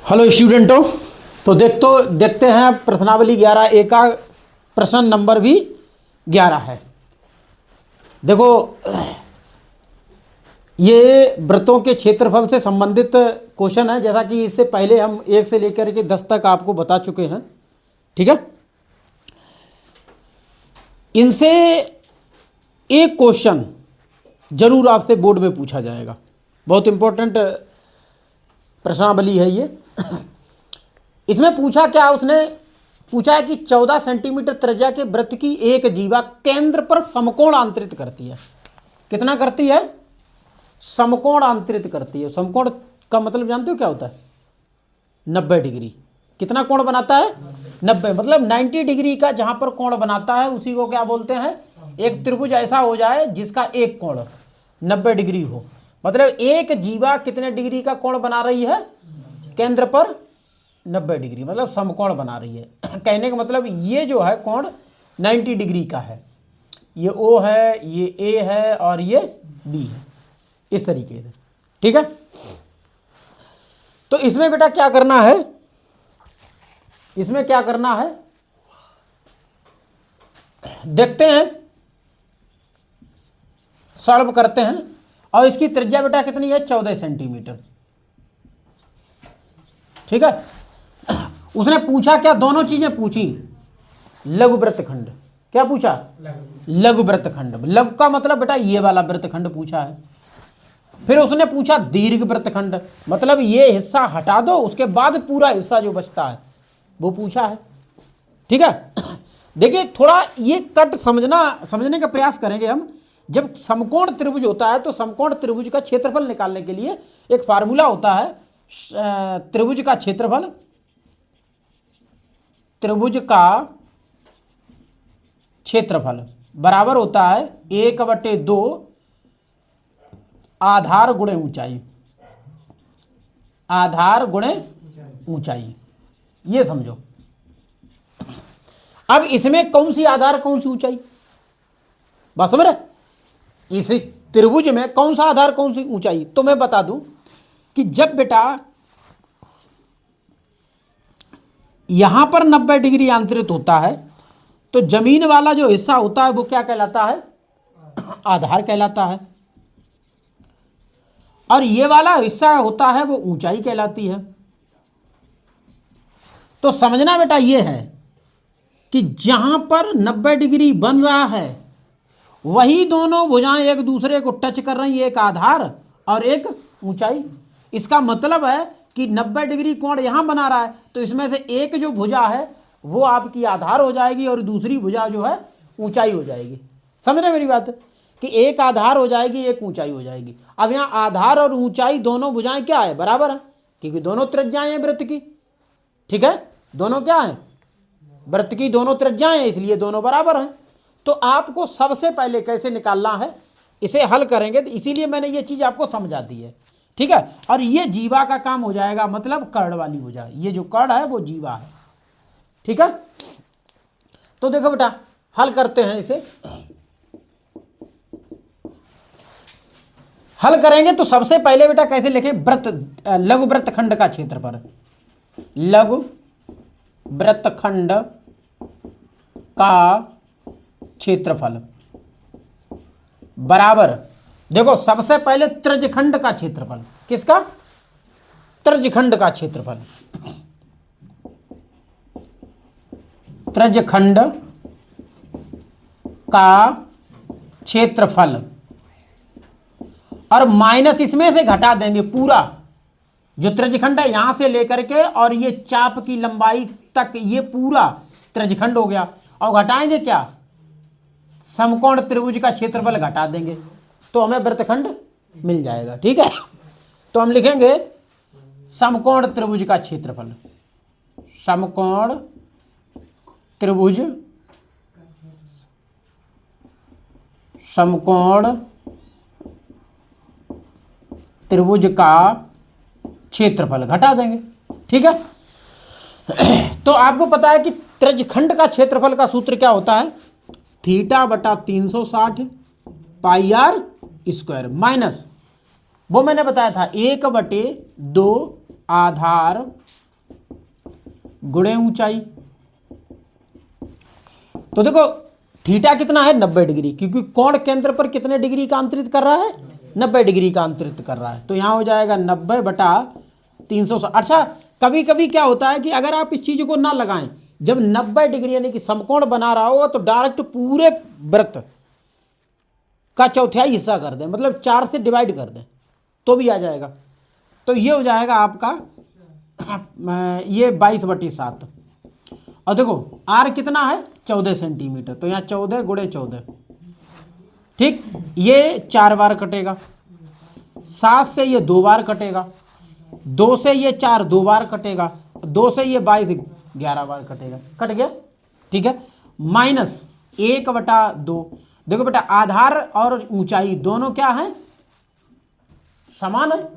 Hello स्टूडेंटों, तो देखते हैं प्रश्नावली 11A का प्रश्न नंबर भी 11 है। देखो, ये वृत्तों के क्षेत्रफल से संबंधित क्वेश्चन है, जैसा कि इससे पहले हम 1 से लेकर के 10 तक आपको बता चुके हैं। ठीक है, इनसे एक क्वेश्चन जरूर आपसे बोर्ड में पूछा जाएगा। बहुत इंपॉर्टेंट प्रश्नावली है ये। इसमें पूछा क्या, उसने पूछा है कि 14 सेंटीमीटर त्रिज्या के वृत्त की एक जीवा केंद्र पर समकोण आंतरित करती है। कितना करती है? समकोण आंतरित करती है। समकोण का मतलब जानते हो क्या होता है? 90 डिग्री। कितना कोण बनाता है? 90। मतलब 90 डिग्री का जहां पर कोण बनाता है उसी को क्या बोलते हैं? एक त्रिभुज ऐसा हो जाए जिसका एक कोण 90 डिग्री हो। मतलब एक जीवा कितने डिग्री का कोण बना रही है? केंद्र पर 90 डिग्री, मतलब समकोण बना रही है। कहने का मतलब ये जो है कोण 90 डिग्री का है। ये O है, ये A है और ये B है, इस तरीके से। ठीक है, तो इसमें बेटा क्या करना है? इसमें क्या करना है देखते हैं, सॉल्व करते हैं। और इसकी त्रिज्या बेटा कितनी है? 14 सेंटीमीटर। ठीक है, उसने पूछा क्या? दोनों चीजें पूछी। लघु वृत्तखंड। क्या पूछा? लघु वृत्तखंड। लघु का मतलब बेटा ये वाला वृत्तखंड पूछा है। फिर उसने पूछा दीर्घ वृत्तखंड, मतलब ये हिस्सा हटा दो, उसके बाद पूरा हिस्सा जो बचता है वो पूछा है। ठीक है, देखिए थोड़ा ये कट समझने का प्रयास करेंगे हम। जब समकोण त्रिभुज होता है तो समकोण त्रिभुज का क्षेत्रफल निकालने के लिए एक फार्मूला होता है। त्रिभुज का क्षेत्रफल, त्रिभुज का क्षेत्रफल बराबर होता है 1/2 आधार गुणे ऊंचाई। आधार गुणे ऊंचाई, ये समझो। अब इसमें कौन सी आधार कौन सी ऊंचाई, बात समझ रहे? इस त्रिभुज में कौन सा आधार कौन सी ऊंचाई? तो मैं बता दूं कि जब बेटा यहां पर 90 डिग्री आंतरित होता है तो जमीन वाला जो हिस्सा होता है वो क्या कहलाता है? आधार कहलाता है। और ये वाला हिस्सा होता है वो ऊंचाई कहलाती है। तो समझना बेटा ये है कि जहां पर 90 डिग्री बन रहा है वही दोनों भुजाएं एक दूसरे को टच कर रही है, एक आधार और एक ऊंचाई। इसका मतलब है कि 90 डिग्री कोण यहां बना रहा है तो इसमें से एक जो भुजा है वो आपकी आधार हो जाएगी और दूसरी भुजा जो है ऊंचाई हो जाएगी। समझ रहे मेरी बात? कि एक आधार हो जाएगी, एक ऊंचाई हो जाएगी। अब यहाँ आधार और ऊंचाई दोनों भुजाएं क्या है? बराबर है, क्योंकि दोनों त्रिज्याएं हैं वृत्त की। ठीक है, दोनों क्या है? वृत्त की दोनों त्रिज्याएं हैं, इसलिए दोनों बराबर हैं। तो आपको सबसे पहले कैसे निकालना है, इसे हल करेंगे, तो इसीलिए मैंने ये चीज आपको समझा दी है। ठीक है, और ये जीवा का काम हो जाएगा, मतलब कर्ण वाली हो जाए। ये जो कर्ण है वो जीवा है। ठीक है, तो देखो बेटा हल करते हैं इसे। हल करेंगे तो सबसे पहले बेटा कैसे लिखें? लघु वृत्तखंड का क्षेत्रफल। लघु वृत्तखंड का क्षेत्रफल बराबर, देखो सबसे पहले त्रिज्यखंड का क्षेत्रफल। किसका? त्रिज्यखंड का क्षेत्रफल। त्रिज्यखंड का क्षेत्रफल और माइनस इसमें से घटा देंगे पूरा जो त्रिज्यखंड है यहां से लेकर के और ये चाप की लंबाई तक, ये पूरा त्रिज्यखंड हो गया। और घटाएंगे क्या? समकोण त्रिभुज का क्षेत्रफल घटा देंगे तो हमें वृत्तखंड मिल जाएगा। ठीक है, तो हम लिखेंगे समकोण त्रिभुज का क्षेत्रफल। समकोण त्रिभुज, समकोण त्रिभुज का क्षेत्रफल घटा देंगे। ठीक है, तो आपको पता है कि त्रिज्यखंड का क्षेत्रफल का सूत्र क्या होता है? थीटा बटा 360 पाई आर स्क्वायर माइनस वो मैंने बताया था 1/2 आधार गुणे ऊंचाई। तो देखो थीटा कितना है 90 डिग्री, क्योंकि कोण केंद्र पर कितने डिग्री का अंतरित कर रहा है 90 डिग्री का अंतरित कर रहा है। तो यहां हो जाएगा 90/360। अच्छा कभी कभी क्या होता है कि अगर आप इस चीज को ना लगाएं, जब 90 डिग्री यानी कि समकोण बना रहा होगा तो डायरेक्ट पूरे वृत्त का चौथाई हिस्सा कर दें, मतलब 4 से डिवाइड कर दें तो भी आ जाएगा। तो ये हो जाएगा आपका ये 22/7। और देखो आर कितना है 14 सेंटीमीटर, तो यहाँ 14 × 14, ठीक, ये 4 बार कटेगा, 7 से ये 2 बार कटेगा, 2 से ये 4 2 बार कटेगा, 2 से ये 22 11 बार कटेगा, कट गया, ठीक है। -1/2। देखो बेटा आधार और ऊंचाई दोनों क्या है समान है,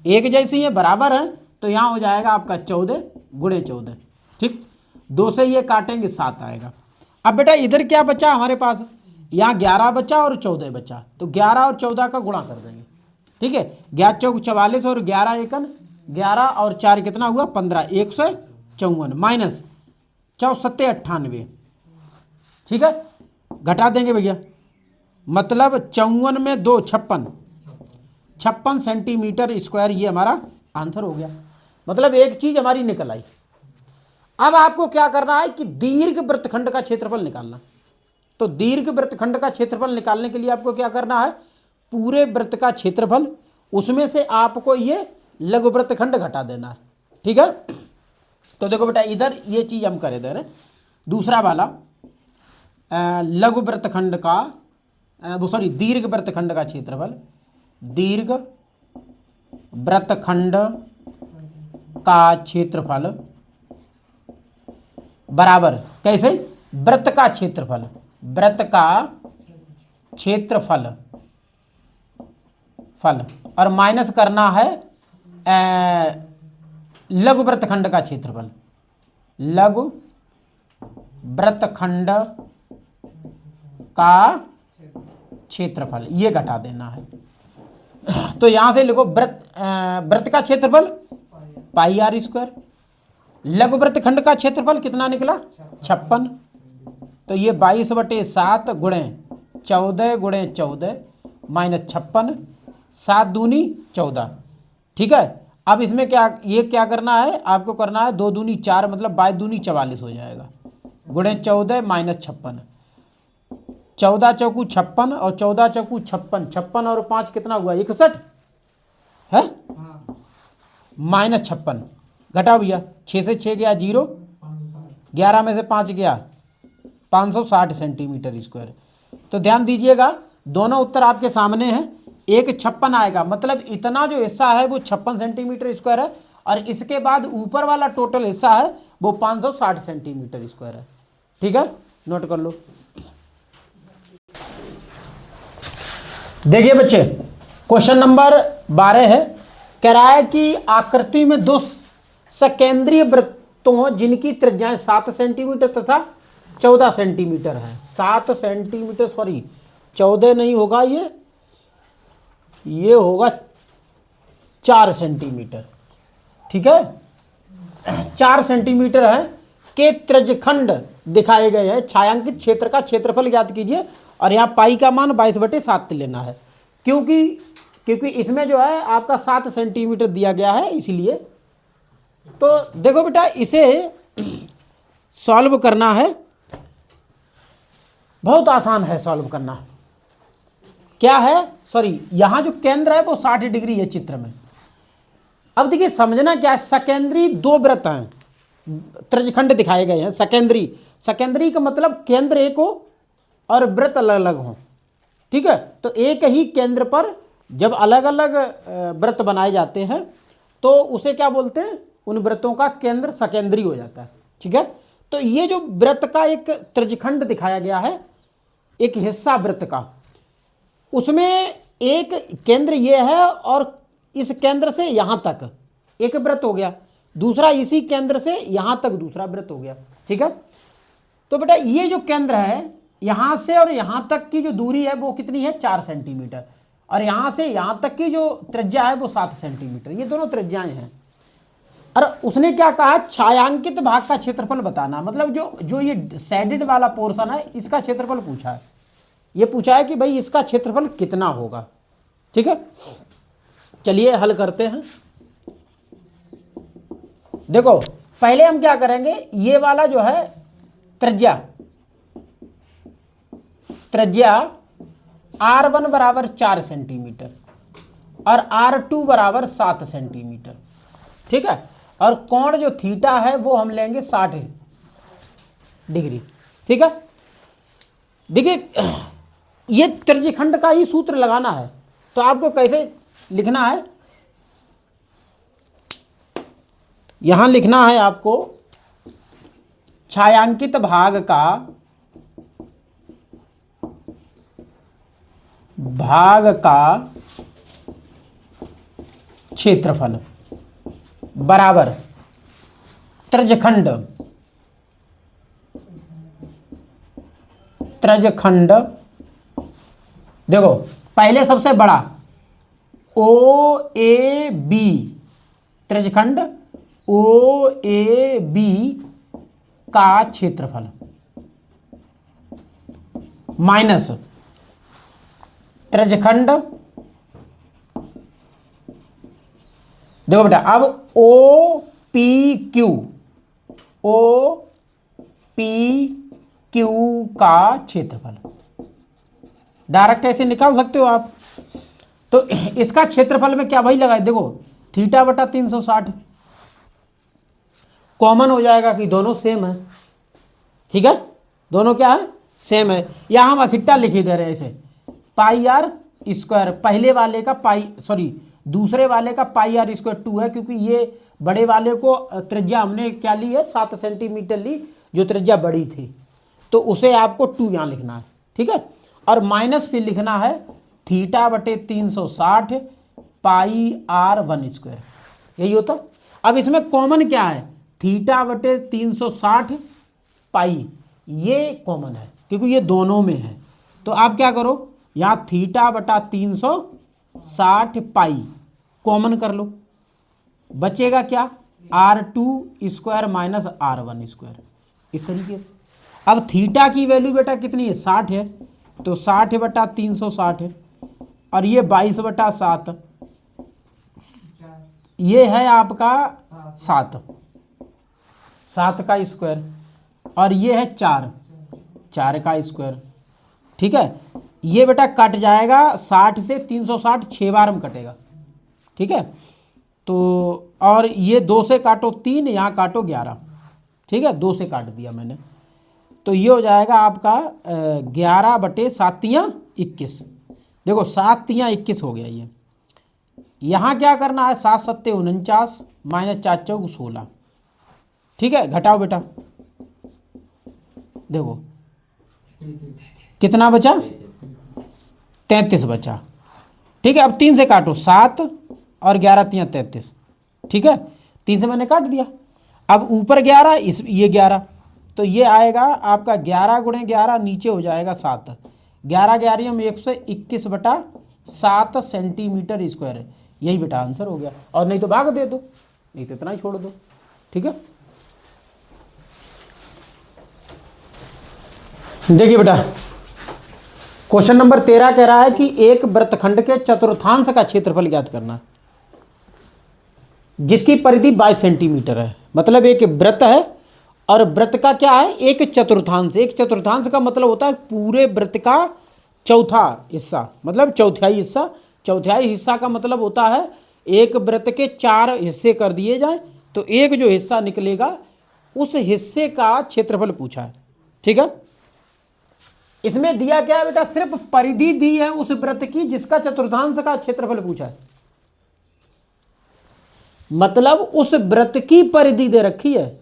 एक जैसी है, बराबर है। तो यहां हो जाएगा आपका 14 × 14, ठीक। 2 से ये काटेंगे 7 आएगा। अब बेटा इधर क्या बचा हमारे पास, यहाँ 11 बचा और 14 बचा, तो 11 और 14 का गुणा कर देंगे, ठीक है। 11 चौक 44 और 11 एकन 11 और 4 कितना हुआ 15, 154 माइनस 4 7 98, ठीक है। घटा देंगे भैया, मतलब 54 में 2 56 सेंटीमीटर स्क्वायर, ये हमारा आंसर हो गया। मतलब एक चीज हमारी निकल आई। अब आपको क्या करना है कि दीर्घ वृत्तखंड का क्षेत्रफल निकालना। तो दीर्घ वृत्तखंड का क्षेत्रफल निकालने के लिए आपको क्या करना है, पूरे वृत्त का क्षेत्रफल, उसमें से आपको ये लघु वृत्तखंड घटा देना है, ठीक है। तो देखो बेटा इधर ये चीज हम कर दे रहे, दूसरा वाला लघु वृत्तखंड का दीर्घ वृत्तखंड का क्षेत्रफल, दीर्घ वृत्तखंड का क्षेत्रफल बराबर कैसे, वृत्त का क्षेत्रफल, वृत्त का क्षेत्रफल और माइनस करना है लघु वृत्तखंड का क्षेत्रफल, लघु वृत्तखंड का क्षेत्रफल, ये घटा देना है। तो यहां से लिखो वृत्त का क्षेत्रफल πr², लघु वृत्तखंड का क्षेत्रफल कितना निकला 56, तो ये 22/7 गुणे 14 × 14 माइनस 56, 7 दूनी 14, ठीक है। अब इसमें क्या ये क्या करना है आपको, करना है 2 दूनी 4, मतलब 22 दूनी 44 हो जाएगा, गुणे 14 माइनस 56, 14 चौकू 56 और 14 चौकू 56, 56 और 5 कितना हुआ 61 है, माइनस 56 घटा भैया, 6 से 6 गया 0, 11 में से 5 गया 560 सेंटीमीटर स्क्वायर। तो ध्यान दीजिएगा दोनों उत्तर आपके सामने हैं, एक 56 आएगा, मतलब इतना जो हिस्सा है वो 56 सेंटीमीटर स्क्वायर है, और इसके बाद ऊपर वाला टोटल हिस्सा है वो 560 सेंटीमीटर स्क्वायर है, ठीक है, नोट कर लो। देखिए बच्चे क्वेश्चन नंबर 12 है, कह रहा है कि आकृति में 2 सकेंद्रीय वृत्तों जिनकी त्रिज्याएं 7 सेंटीमीटर तथा 14 सेंटीमीटर है, 7 सेंटीमीटर सॉरी 14 नहीं होगा, ये होगा 4 सेंटीमीटर, ठीक है, 4 सेंटीमीटर है के त्रिज्यखंड दिखाए गए हैं। छायांकित क्षेत्र का क्षेत्रफल ज्ञात कीजिए, और यहाँ पाई का मान 22/7 लेना है, क्योंकि इसमें जो है आपका 7 सेंटीमीटर दिया गया है इसलिए। तो देखो बेटा इसे सॉल्व करना है, बहुत आसान है सॉल्व करना। क्या है, सॉरी यहां जो केंद्र है वो 60 डिग्री है चित्र में। अब देखिए समझना क्या है, सकेंद्री 2 वृत्त हैं, त्रिज्यखंड दिखाए गए हैं सकेंद्री का मतलब केंद्र एक हो और वृत्त अलग अलग हो, ठीक है। तो एक ही केंद्र पर जब अलग अलग वृत्त बनाए जाते हैं तो उसे क्या बोलते हैं, उन वृत्तों का केंद्र सकेंद्री हो जाता है, ठीक है। तो ये जो वृत्त का एक त्रिज्यखंड दिखाया गया है, एक हिस्सा वृत्त का, उसमें एक केंद्र ये है और इस केंद्र से यहां तक एक वृत्त हो गया, दूसरा इसी केंद्र से यहां तक दूसरा वृत्त हो गया, ठीक है। तो बेटा ये जो केंद्र है यहां से और यहां तक की जो दूरी है वो कितनी है 4 सेंटीमीटर, और यहाँ से यहाँ तक की जो त्रिज्या है वो 7 सेंटीमीटर, ये दोनों त्रिज्याएं हैं। और उसने क्या कहा, छायांकित भाग का क्षेत्रफल बताना, मतलब जो जो ये शेडेड वाला पोर्शन है इसका क्षेत्रफल पूछा है। ये पूछा है कि भाई इसका क्षेत्रफल कितना होगा। ठीक है, चलिए हल करते हैं। देखो पहले हम क्या करेंगे, ये वाला जो है त्रिज्या R1 बराबर 4 सेंटीमीटर और R2 बराबर 7 सेंटीमीटर। ठीक है, और कोण जो थीटा है वो हम लेंगे 60 डिग्री। ठीक है, देखिए ये त्रिज्यखंड का ही सूत्र लगाना है, तो आपको कैसे लिखना है, यहां लिखना है आपको छायांकित भाग का क्षेत्रफल बराबर त्रिज्यखंड देखो पहले सबसे बड़ा OAB, त्रिज्यखंड OAB का क्षेत्रफल माइनस त्रिज्यखंड, देखो बेटा अब OPQ का क्षेत्रफल डायरेक्ट ऐसे निकाल सकते हो आप। तो इसका क्षेत्रफल में क्या भाई लगाए, देखो थीटा बटा 360 कॉमन हो जाएगा कि दोनों सेम है। ठीक है, दोनों क्या है, सेम है। या हम इकट्ठा लिख ही दे रहे हैं इसे पाई आर स्क्वायर, पहले वाले का दूसरे वाले का पाई आर स्क्वायर 2 है, क्योंकि ये बड़े वाले को त्रिज्या हमने क्या ली है 7 सेंटीमीटर ली, जो त्रिज्या बड़ी थी, तो उसे आपको 2 यहाँ लिखना है। ठीक है, और माइनस फिर लिखना है थीटा बटे 360 पाई R1 स्क्वायर, यही होता। अब इसमें कॉमन क्या है, थीटा बटे 360 पाई, ये कॉमन है क्योंकि ये दोनों में है। तो आप क्या करो, यहाँ थीटा बटा 360 पाई कॉमन कर लो, बचेगा क्या R2 square minus R1 square, इस तरीके से। अब थीटा की वैल्यू बेटा कितनी है, 60 है, तो 60 बटा 360 है, और ये 22 बटा 7, ये है आपका 7 का स्क्वायर, और ये है 4 का स्क्वायर। ठीक है, ये बेटा कट जाएगा 60 से 360 6 बार में कटेगा। ठीक है, तो और ये 2 से काटो 3, यहाँ काटो 11। ठीक है, 2 से काट दिया मैंने, तो ये हो जाएगा आपका 11 बटे 7 तियाँ 21। देखो 7 तियाँ 21 हो गया ये। यहाँ क्या करना है, 7 सत्ते 49 माइनस 4 चौक 16। ठीक है, घटाओ बेटा, देखो कितना बचा, 33 बचा। ठीक है, अब 3 से काटो 7 और 11 तियाँ 33। ठीक है, 3 से मैंने काट दिया। अब ऊपर 11 ये 11, तो ये आएगा आपका 11 गुणे 11 नीचे हो जाएगा 7, 11 11 हम 121 बटा 7 सेंटीमीटर स्क्वायर है। यही बेटा आंसर हो गया, और नहीं तो भाग दे दो, नहीं तो इतना ही छोड़ दो। ठीक है, देखिए बेटा क्वेश्चन नंबर 13 कह रहा है कि एक वृत्तखंड के चतुर्थांश का क्षेत्रफल ज्ञात करना, जिसकी परिधि 22 सेंटीमीटर है। मतलब एक वृत्त है और वृत्त का क्या है, एक चतुर्थांश। एक चतुर्थांश का मतलब होता है पूरे वृत्त का चौथा हिस्सा, मतलब चौथाई हिस्सा। चौथाई हिस्सा का मतलब होता है एक वृत्त के 4 हिस्से कर दिए जाए तो एक जो हिस्सा निकलेगा उस हिस्से का क्षेत्रफल पूछा है। ठीक है, इसमें दिया क्या है बेटा, सिर्फ परिधि दी है उस वृत्त की जिसका चतुर्थांश का क्षेत्रफल पूछा है। मतलब उस वृत्त की परिधि दे रखी है,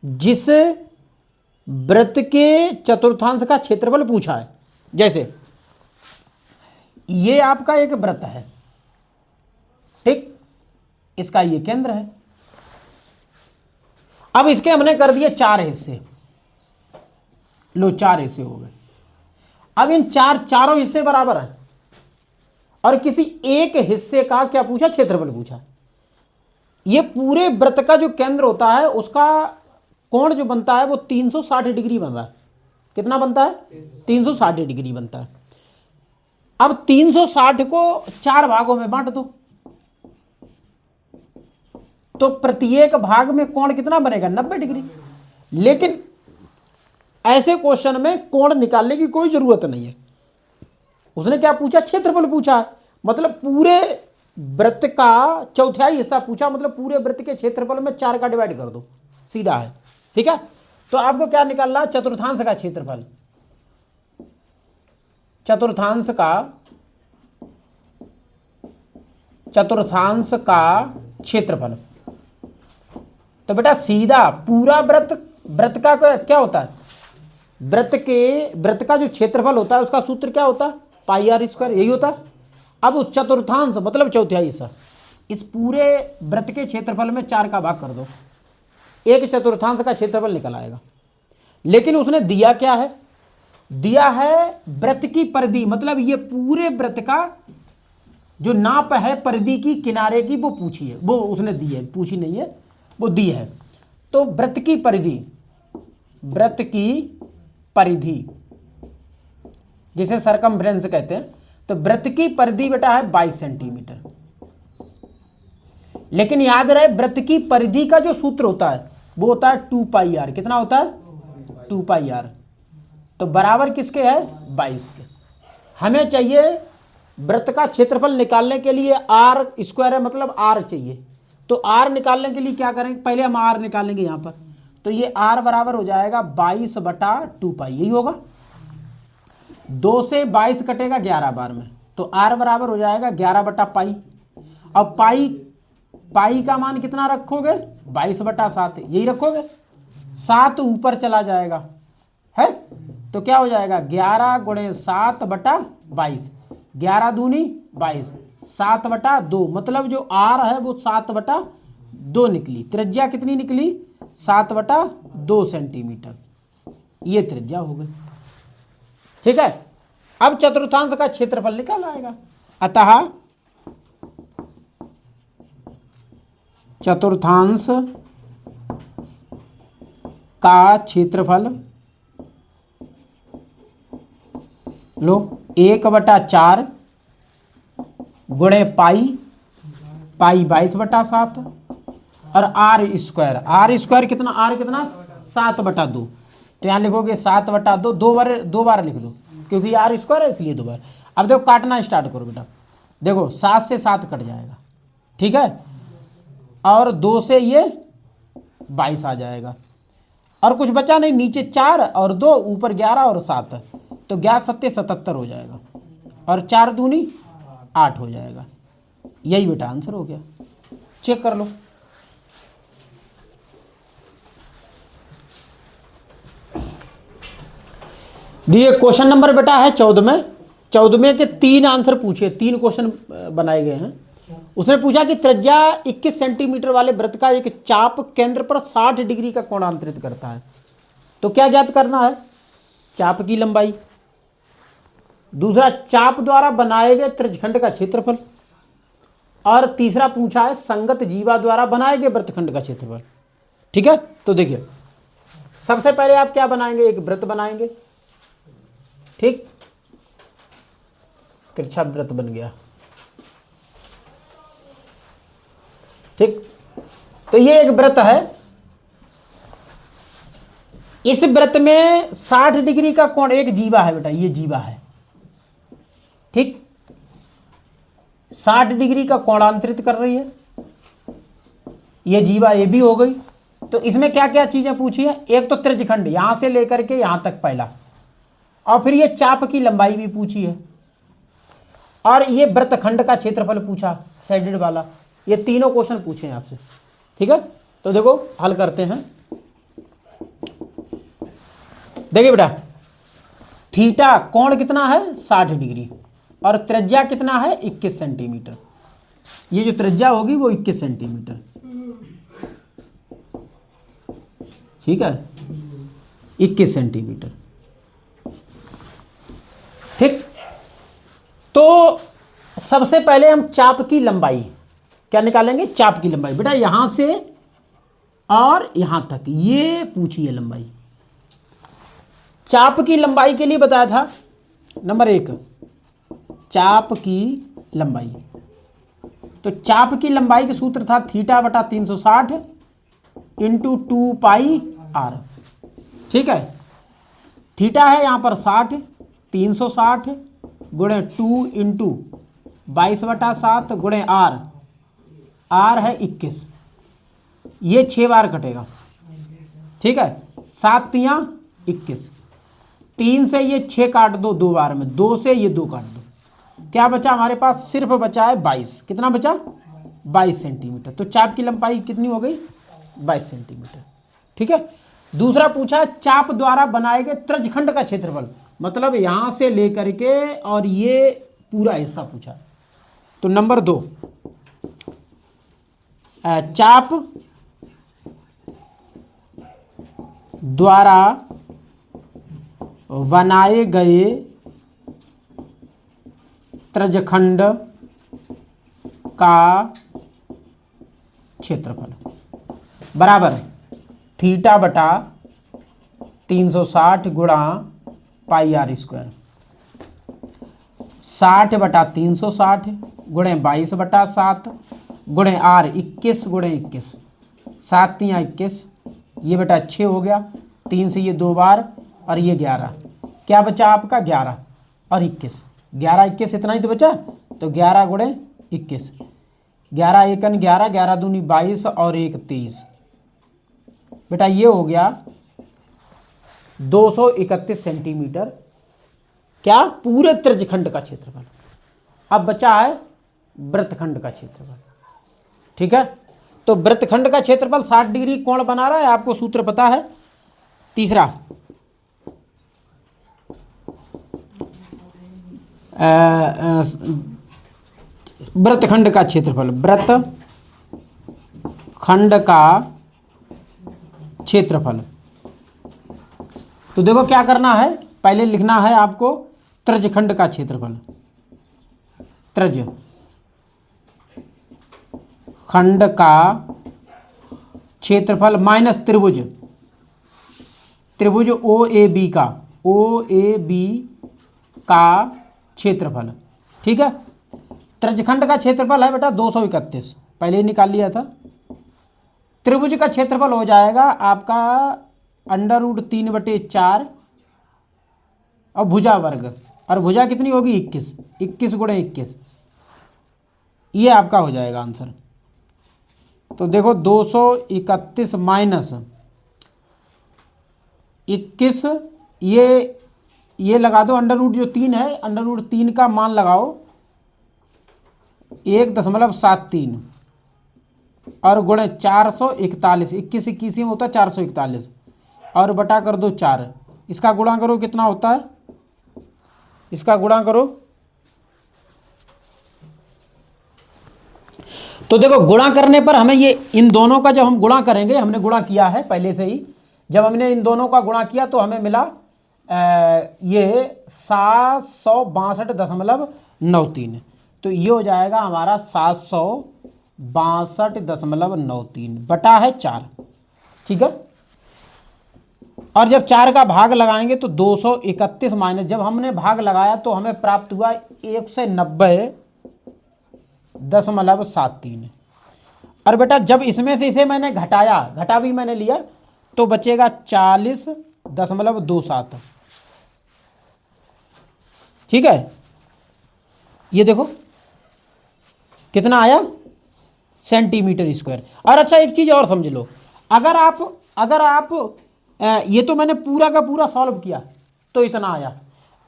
जिस वृत्त के चतुर्थांश का क्षेत्रफल पूछा है। जैसे ये आपका एक वृत्त है, ठीक, इसका ये केंद्र है। अब इसके हमने कर दिए 4 हिस्से, लो 4 हिस्से हो गए। अब इन चारों हिस्से बराबर हैं, और किसी एक हिस्से का क्या पूछा, क्षेत्रफल पूछा। ये पूरे वृत्त का जो केंद्र होता है उसका कोण जो बनता है वो 360 डिग्री बन रहा है। कितना बनता है? 360 डिग्री बनता है। अब 360 को 4 भागों में बांट दो, तो प्रत्येक भाग में कोण कितना बनेगा? 90 डिग्री। लेकिन ऐसे क्वेश्चन में कोण निकालने की कोई जरूरत नहीं है। उसने क्या पूछा? क्षेत्रफल पूछा। मतलब पूरे वृत्त का चौथाई हिस्सा पूछा, मतलब पूरे वृत्त के क्षेत्रफल में 4 का डिवाइड कर दो, सीधा है। ठीक है, तो आपको क्या निकालना है? चतुर्थांश का क्षेत्रफल। चतुर्थांश का क्षेत्रफल। तो बेटा सीधा पूरा वृत्त का क्या होता है? वृत्त का जो क्षेत्रफल होता है उसका सूत्र क्या होता है? पाई आर स्क्वायर, यही होता है। अब उस चतुर्थांश मतलब चौथाई हिस्सा, इस पूरे वृत्त के क्षेत्रफल में 4 का भाग कर दो, एक चतुर्थांश का क्षेत्रफल निकल आएगा। लेकिन उसने दिया क्या है? दिया है वृत्त की परिधि, मतलब ये पूरे वृत्त का जो नाप है परिधि की, किनारे की, वो पूछी है, वो उसने दी है, पूछी नहीं है, वो दी है। तो वृत्त की परिधि जिसे सरकमफ्रेंस कहते हैं, तो वृत्त की परिधि बेटा है 22 सेंटीमीटर। लेकिन याद रहे वृत्त की परिधि का जो सूत्र होता है वो होता है 2 पाई आर। कितना होता है? 2 पाई आर। तो बराबर किसके है? 22 के। हमें चाहिए वृत्त का क्षेत्रफल निकालने के लिए आर स्क्वायर है, मतलब आर चाहिए। तो आर निकालने के लिए क्या करेंगे? पहले हम आर निकालेंगे यहां पर। तो ये आर बराबर हो जाएगा 22/2 पाई, यही होगा। 2 से 22 कटेगा 11 बार में, तो आर बराबर हो जाएगा 11/पाई। अब पाई का मान कितना रखोगे? 22/7, यही रखोगे। 7 ऊपर चला जाएगा है, तो क्या हो जाएगा? 11 × 7/22, 11 दूनी 22, 7/2, मतलब जो आर है वो 7/2 निकली। त्रिज्या कितनी निकली? 7/2 सेंटीमीटर, ये त्रिज्या हो गई। ठीक है, अब चतुर्थांश का क्षेत्रफल निकल आएगा। अतः चतुर्थांश का क्षेत्रफल लो 1/4 गुणे पाई 22/7 और आर स्क्वायर कितना? आर कितना? 7/2। तो यहाँ लिखोगे 7/2, दो बार लिख दो क्योंकि आर स्क्वायर है इसलिए 2 बार। अब देखो काटना स्टार्ट करो बेटा, देखो 7 से 7 कट जाएगा, ठीक है, और 2 से ये 22 आ जाएगा, और कुछ बचा नहीं, नीचे 4 और 2, ऊपर 11 और 7, तो 11 7 77 हो जाएगा, और 4 दूनी 8 हो जाएगा। यही बेटा आंसर हो गया, चेक कर लो। ये क्वेश्चन नंबर बेटा है 14वें के 3 आंसर पूछे, 3 क्वेश्चन बनाए गए हैं। उसने पूछा कि त्रिज्या 21 सेंटीमीटर वाले वृत्त का एक चाप केंद्र पर 60 डिग्री का कोणांतरित करता है, तो क्या ज्ञात करना है? चाप की लंबाई, दूसरा चाप द्वारा बनाए गए त्रिज्यखंड का क्षेत्रफल, और तीसरा पूछा है संगत जीवा द्वारा बनाए गए वृत्तखंड का क्षेत्रफल। ठीक है, तो देखिए सबसे पहले आप क्या बनाएंगे? एक वृत्त बनाएंगे, ठीक, तिरछा वृत्त बन गया, ठीक। तो ये एक वृत्त है, इस वृत्त में 60 डिग्री का कोण, एक जीवा है बेटा, ये जीवा है, ठीक, 60 डिग्री का कोणांतरित कर रही है, ये जीवा ये भी हो गई। तो इसमें क्या क्या चीजें पूछी है? एक तो त्रिज्यखंड यहां से लेकर के यहां तक पहला, और फिर ये चाप की लंबाई भी पूछी है, और ये वृत्तखंड का क्षेत्रफल पूछा साइडेड वाला। ये तीनों क्वेश्चन पूछे हैं आपसे, ठीक है। तो देखो हल करते हैं। देखिए बेटा, थीटा कोण कितना है? 60 डिग्री, और त्रिज्या कितना है? 21 सेंटीमीटर। ये जो त्रिज्या होगी वो 21 सेंटीमीटर, ठीक है, 21 सेंटीमीटर, ठीक। तो सबसे पहले हम चाप की लंबाई क्या निकालेंगे, चाप की लंबाई। बेटा यहां से और यहां तक ये पूछिए लंबाई। चाप की लंबाई के लिए बताया था नंबर 1 चाप की लंबाई। तो चाप की लंबाई का सूत्र था थीटा बटा 360 इंटू 2 पाई आर। ठीक है, थीटा है यहाँ पर 60, 360 गुणे 2 इंटू 22/7 गुणे आर, आर है 21। ये 6 बार कटेगा। ठीक है, 7 तियाँ 21, 3 से ये 6 काट दो 2 बार में, 2 से ये 2 काट दो, क्या बचा हमारे पास, सिर्फ बचा है 22। कितना बचा, 22 सेंटीमीटर। तो चाप की लंबाई कितनी हो गई, 22 सेंटीमीटर। ठीक है, दूसरा पूछा चाप द्वारा बनाए गए त्रिज्यखंड का क्षेत्रफल, मतलब यहां से लेकर के और ये पूरा हिस्सा पूछा। तो नंबर 2 चाप द्वारा बनाए गए त्रिज्यखंड का क्षेत्रफल बराबर है थीटा बटा 360 गुणा पाई आर स्क्वायर। 60 बटा 360 गुणे 22/7 गुणे आर 21 गुणे 21, 7 तियाँ 21, ये बेटा 6 हो गया, 3 से ये 2 बार और ये 11, क्या बचा आपका 11 और 21, 11 21 इतना ही तो बचा। तो 11 गुणे 21, 11 एकन 11, 11 दूनी 22 और 1 23, बेटा ये हो गया 231 सेंटीमीटर, क्या पूरे त्रिज्यखंड का क्षेत्रफल। अब बचा है वृत्तखंड का क्षेत्रफल। ठीक है, तो वृत्तखंड का क्षेत्रफल 60 डिग्री कोण बना रहा है, आपको सूत्र पता है। तीसरा वृत्तखंड का क्षेत्रफल, वृत्तखंड का क्षेत्रफल। तो देखो क्या करना है, पहले लिखना है आपको त्रिज्यखंड का क्षेत्रफल, त्रिज्यखंड का क्षेत्रफल माइनस त्रिभुज, त्रिभुज ओ ए बी का, ओ ए बी का क्षेत्रफल। ठीक है, त्रिज्यखंड का क्षेत्रफल है बेटा 231, पहले ही निकाल लिया था। त्रिभुज का क्षेत्रफल हो जाएगा आपका √3/4 और भुजा वर्ग, और भुजा कितनी होगी 21, 21 गुणे 21, ये आपका हो जाएगा आंसर। तो देखो 231 माइनस 21, ये लगा दो अंडर जो 3 है, √3 का मान लगाओ 1.73 और गुणे 441, 21 21 में होता है 441 और बटा कर दो 4, इसका गुणा करो कितना होता है, इसका गुणा करो। तो देखो गुणा करने पर हमें ये इन दोनों का जब हम गुणा करेंगे, हमने गुणा किया है पहले से ही, जब हमने इन दोनों का गुणा किया तो हमें मिला ये 762.93, तो ये हो जाएगा हमारा 762.93 बटा है 4। ठीक है, और जब 4 का भाग लगाएंगे तो 231 माइनस, जब हमने भाग लगाया तो हमें प्राप्त हुआ 190.73। और बेटा जब इसमें से इसे मैंने घटाया, घटा भी मैंने लिया, तो बचेगा 40.27। ठीक है, ये देखो कितना आया सेंटीमीटर स्क्वायर। और अच्छा एक चीज़ और समझ लो, अगर आप ये तो मैंने पूरा का पूरा सॉल्व किया तो इतना आया,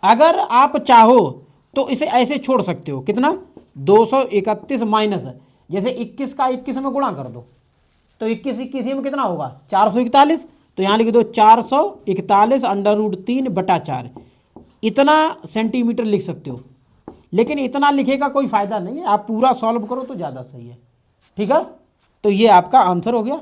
अगर आप चाहो तो इसे ऐसे छोड़ सकते हो, कितना 231 माइनस, जैसे 21 का 21 में गुणा कर दो तो 21 21 में कितना होगा 441, तो यहाँ लिख दो 441 √3/4, इतना सेंटीमीटर लिख सकते हो। लेकिन इतना लिखे का कोई फ़ायदा नहीं है, आप पूरा सॉल्व करो तो ज़्यादा सही है। ठीक है, तो ये आपका आंसर हो गया।